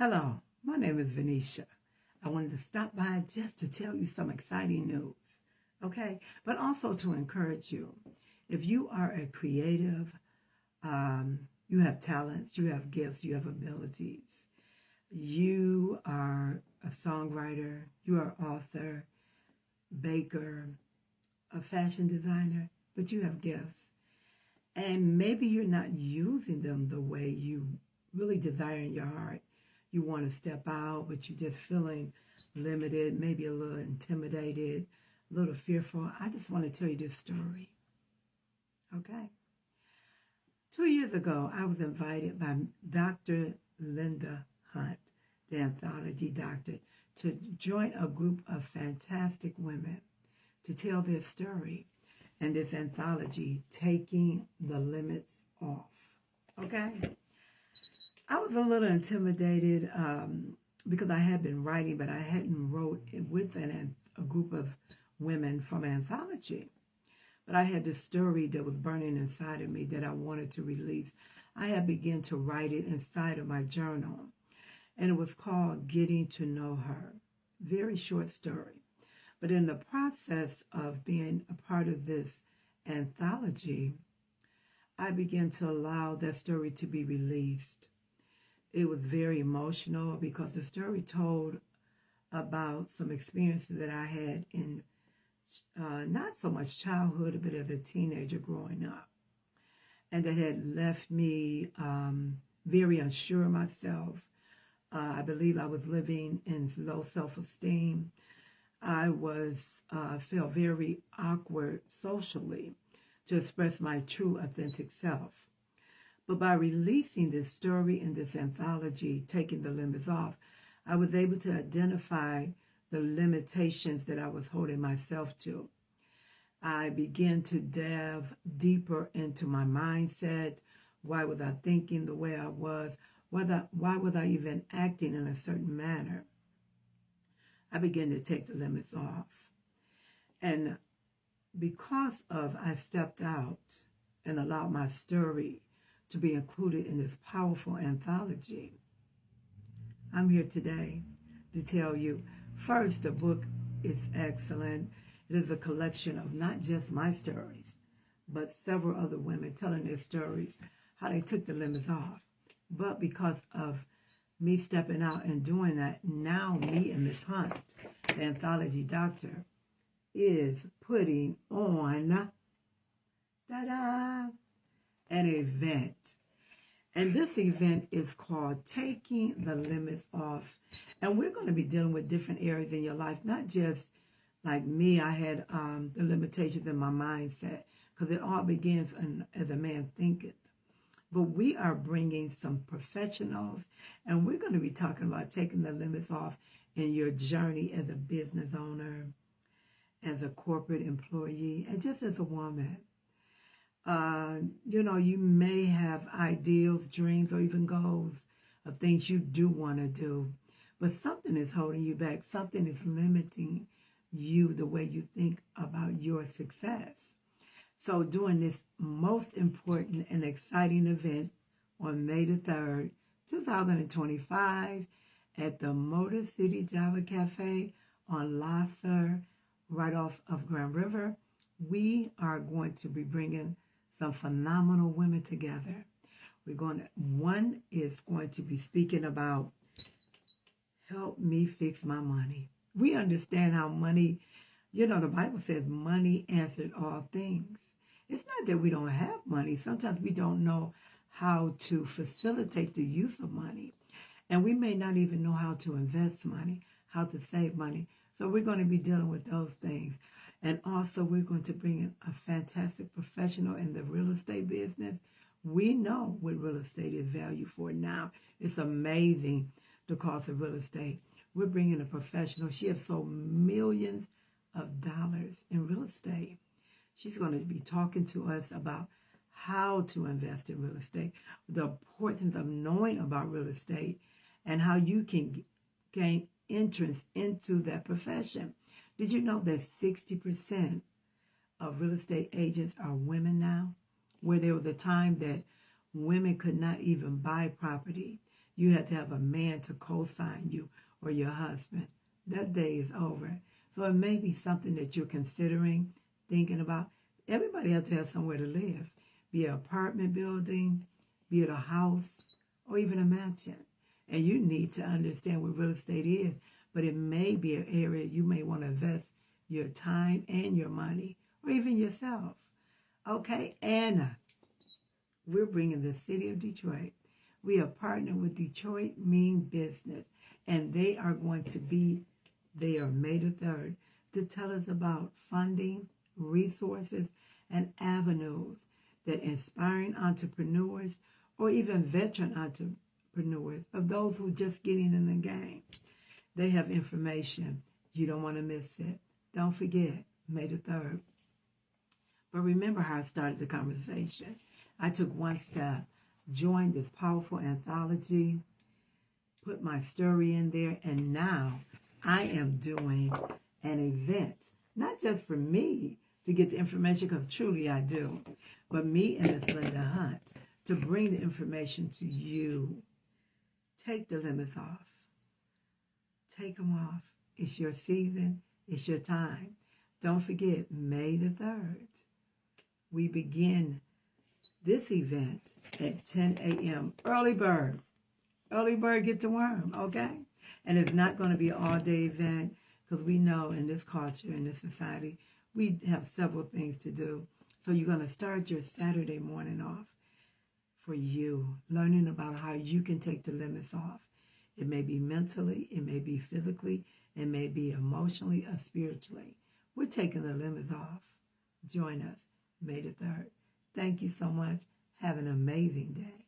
Hello, my name is Venetia. I wanted to stop by just to tell you some exciting news, okay? But also to encourage you. If you are a creative, you have talents, you have gifts, you have abilities, you are a songwriter, you are author, baker, a fashion designer, but you have gifts. And maybe you're not using them the way you really desire in your heart. You want to step out, but you're just feeling limited, maybe a little intimidated, a little fearful. I just want to tell you this story, okay? 2 years ago, I was invited by Dr. Linda Hunt, the anthology doctor, to join a group of fantastic women to tell their story in this anthology, Taking the Limits Off, okay? I was a little intimidated because I had been writing, but I hadn't wrote with a group of women from anthology. But I had this story that was burning inside of me that I wanted to release. I had begun to write it inside of my journal, and it was called Getting to Know Her. Very short story. But in the process of being a part of this anthology, I began to allow that story to be released. It was very emotional because the story told about some experiences that I had in not so much childhood, but as a teenager growing up. And that had left me very unsure of myself. I believe I was living in low self-esteem. I felt very awkward socially to express my true authentic self. But by releasing this story in this anthology, Taking the Limits Off, I was able to identify the limitations that I was holding myself to. I began to delve deeper into my mindset. Why was I thinking the way I was? Why was I even acting in a certain manner? I began to take the limits off. And because of I stepped out and allowed my story to be included in this powerful anthology, I'm here today to tell you, first, the book is excellent. It is a collection of not just my stories, but several other women telling their stories, how they took the limits off. But because of me stepping out and doing that, now me and Miss Hunt, the anthology doctor, is putting on, ta-da, an event. And this event is called Taking the Limits Off. And we're going to be dealing with different areas in your life, not just like me. I had the limitations in my mindset, because it all begins as a man thinketh. But we are bringing some professionals, and we're going to be talking about taking the limits off in your journey as a business owner, as a corporate employee, and just as a woman. You may have ideals, dreams, or even goals of things you do want to do, but something is holding you back. Something is limiting you, the way you think about your success. So during this most important and exciting event on May the 3rd, 2025, at the Motor City Java Cafe on Lasser, right off of Grand River, we are going to be bringing some phenomenal women together. One is going to be speaking about help me fix my money. We understand how money, the Bible says money answered all things. It's not that we don't have money. Sometimes we don't know how to facilitate the use of money. And we may not even know how to invest money, how to save money. So we're going to be dealing with those things. And also we're going to bring in a fantastic professional in the real estate business. We know what real estate is valued for now. It's amazing, the cost of real estate. We're bringing a professional. She has sold millions of dollars in real estate. She's going to be talking to us about how to invest in real estate, the importance of knowing about real estate, and how you can gain entrance into that profession. Did you know that 60% of real estate agents are women now? Where there was a time that women could not even buy property. you had to have a man to co-sign you or your husband. That day is over. So it may be something that you're considering, thinking about. Everybody has to have somewhere to live, be it an apartment building, be it a house, or even a mansion. And you need to understand what real estate is, but it may be an area you may want to invest your time and your money, or even yourself. Okay, Anna, we're bringing the city of Detroit. We are partnering with Detroit Mean Business, and they are going to be there May the 3rd to tell us about funding, resources, and avenues that inspiring entrepreneurs or even veteran entrepreneurs, of those who are just getting in the game. They have information. You don't want to miss it. Don't forget, May the 3rd. But remember how I started the conversation. I took one step, joined this powerful anthology, put my story in there, and now I am doing an event, not just for me to get the information, because truly I do, but me and Miss Linda Hunt to bring the information to you. Take the limits off. Take them off. It's your season. It's your time. Don't forget, May the 3rd. We begin this event at 10 a.m. Early bird. Early bird get the worm, okay? And it's not going to be an all-day event, because we know in this culture, in this society, we have several things to do. So you're going to start your Saturday morning off for you, learning about how you can take the limits off. It may be mentally, it may be physically, it may be emotionally or spiritually. We're taking the limits off. Join us May the 3rd. Thank you so much. Have an amazing day.